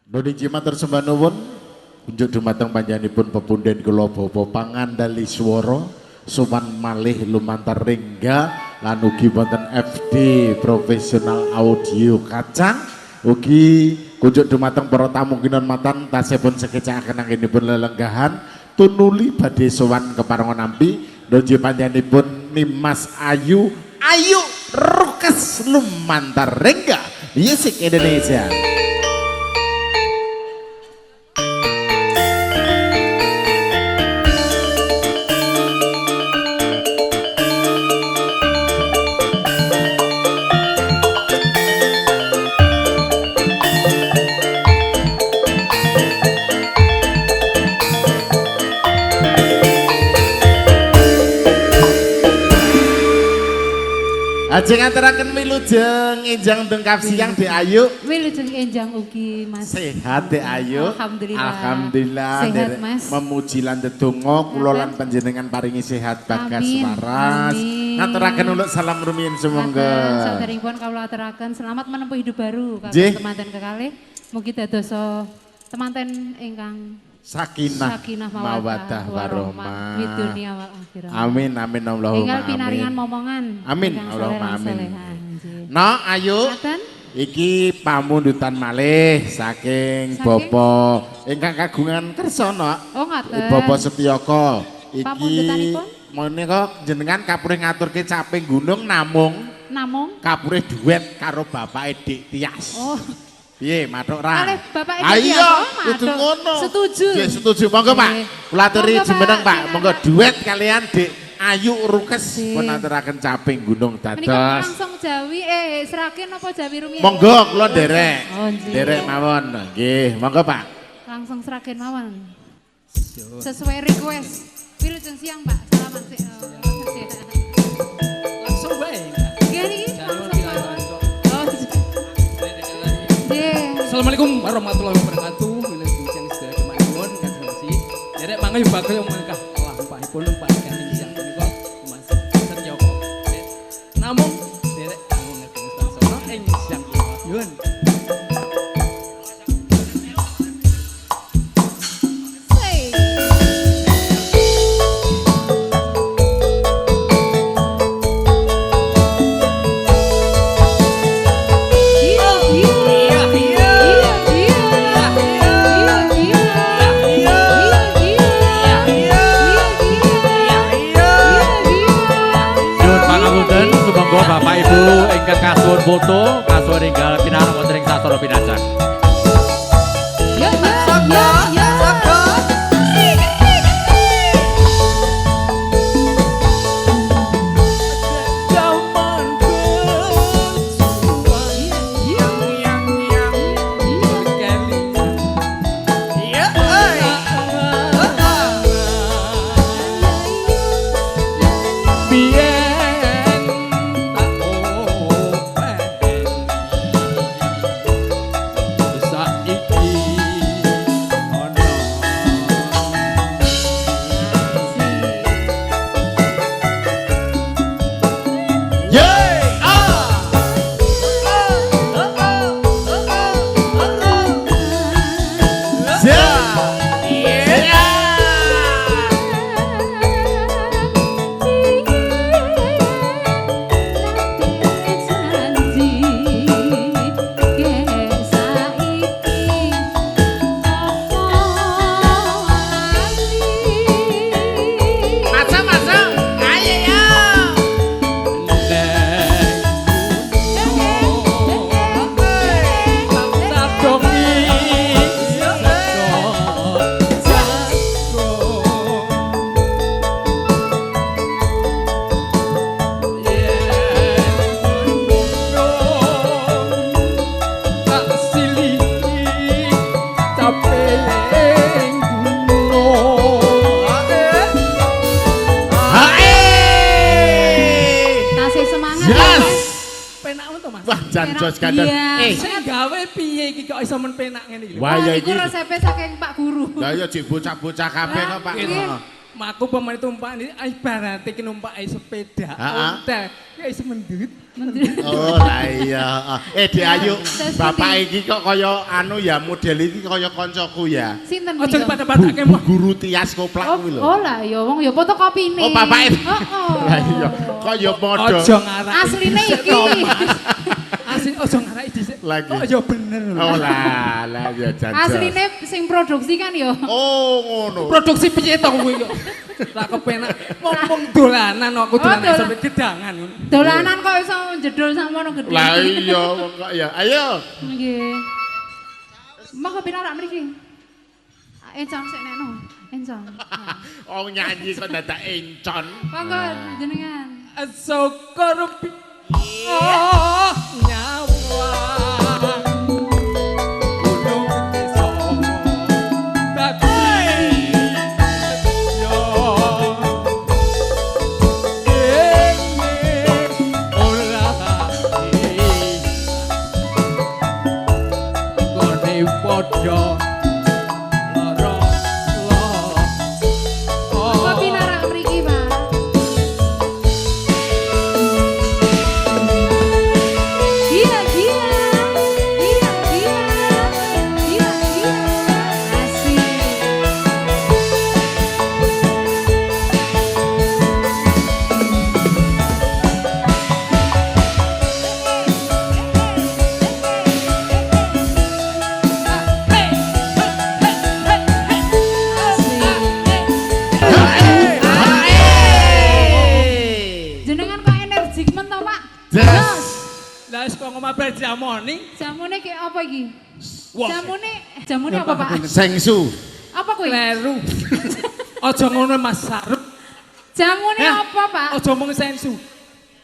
Nuniji matur sembah nuwun kunjuk dumateng panjenenganipun pepunden kula bapa pangandali swara sowan malih lumantar ringga lan ugi wonten FD profesional audio kacang ugi kunjuk dumateng para tamu kinurmatan tasihipun sekecakaken anggenipun lelenggahan tunuli badhe sowan keparengan nampi nuniji panjenenganipun Nimas Ayu Rukes lumantar ringga Music Indonesia. Ajeng aturaken wilujeng enjang dengkap siang Dek Ayu. Wilujeng enjang ugi Mas. Sehat Dek Ayu. Alhamdulillah. Alhamdulillah. Sehat Mas. Memuji lan ndedonga kula lan panjenengan paringi sehat bagas waras. Ngaturaken uluk salam rumiyin sumangga. Saderengipun kawula aturaken selamat menempuh hidup baru kagem temanten kekalih. Mugi dadosa temanten ingkang sakinah mawaddah warahmah di dunia wal akhirah. Amin amin Allahumma amin. Tinggal pinaringan momongan. Amin Allahumma amin. Nah, Ayu. Iki pamundutan malih saking Bapa ingkang kagungan kersa no. Oh ngaten. Bapa Setyaka. Iki Pamundutanipun menika jenengan kapure ngaturke caping gunung namung kapure duet karo bapake Dik Tias. Oh. Piye mathuk ra? Kalih Bapak Edi. Ayo, kudu ngono. Setuju. Nggih, setuju. Monggo Pak. Kula aturi jumeneng Pak. Monggo duet kalian Dik Ayu Rukes pun aturaken caping gunung dados. Menika langsung Jawi Seragen apa Jawi rumiyin? Monggo kula nderek. Oh, nggih. Nderek mawon. Nggih, monggo Pak. Langsung Seragen mawon. Sesuai request. Wilujeng siang Pak. Selamat langsung bae. Nggih niki langsung. Oh. Assalamualaikum warahmatullahi wabarakatuh. Wilujeng siang sedaya kemanipun kasih. Derek mangga bakal mangkah lampahipun Pak Ganing siang punika Mas Setyaka. Namung derek kanggo ngedeng sangsana ing siang punika. Nyuwun. Bapak Ibu ingkang kasuwun foto, kasuwun enggal pinarak wonten ing sasana pinajang. Jos kadang. Sing gawe piye iki kok iso men penak ngene iki. Wah ya iki resepe saking Pak Guru. Lah ya jek bocah-bocah kabeh kok Pak. Maku pemain tumpak ini ibaratnya numpak sepeda. Ontel. Ya isi mendut. Oh lah iya. Dek Ayu, bapak iki kok kaya anu ya model iki kaya koncoku ya. Sinten Ojo niku? pada-padake mah. Guru Tias Koplak kuwi lho. Oh lah ya wong ya fotokopine. Oh bapake. Heeh. Lah iya, kaya padha. Ojo ngarah. Asline iki. Asli ojo ngarah dhisik. Lagi. Oh ya bener. Oh lah ya jajan. Asline sing produksi kan ya. Oh ngono. Produksi piye to kuwi kok. Lah kepenak ngomong dolanan aku dolanan sampe gedangan ngono. Dolanan kok iso jedul sakmono gedhe. Lah iya wong kok ya. Ayo. Nggih. Maka pinarak mriki. Encon sik nekno. Encon. Oh nyanyi kok dadak encon. Monggo jenengan. Syukur oh nyawa. Podo loro Kopi narak mriki, Pak. Dia asik. Jenengan kok energik men to, Pak? Yes. lah wis kok ngomabel jamoni Jamune ki apa iki? Wah. Jamune apa, Pak? Sengsu. Apa kuwi? kleru aja ngono Mas Saruk Jamune apa, Pak? aja mung sensu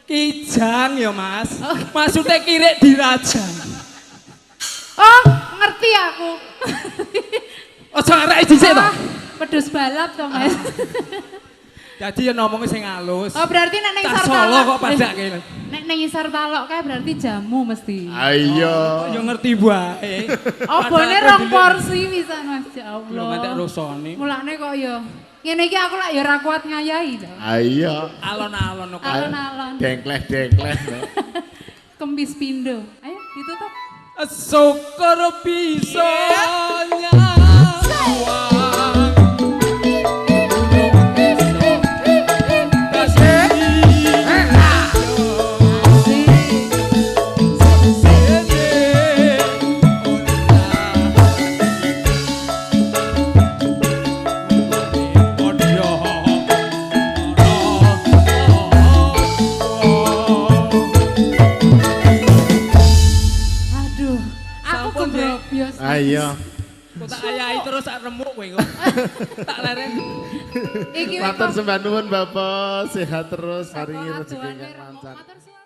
kijang ya Mas maksudnya kirik dirajang Oh, ngerti aku. aja ngarek dhisik to Pedus balap to, Mas. jadi ya ngomongnya sing halus Oh, berarti nek ning tak isor solo talok. kok padake Nek ning isor talok kae berarti jamu mesti. Ayo. yo ngerti bae Obone rong porsi pisan, Mas. Ya lho ngantek Allah. rusone Mulane kok ya ngene iki aku lak ya ora kuat ngayahi to. Ayo. alon-alon kok Alon-alon. Dengkleh. Kempis pindo. Ayo ditutup. syukur bisa nyawa Aduh, aku Sampun, Dek. kegrobyos. Ayo. kok tak ayahi terus sak remuk kowe kok tak leren Iki Matur sembah nuwun Bapak, sehat terus, paringi rezeki aduane yang remuk. lancar. Matur suwun.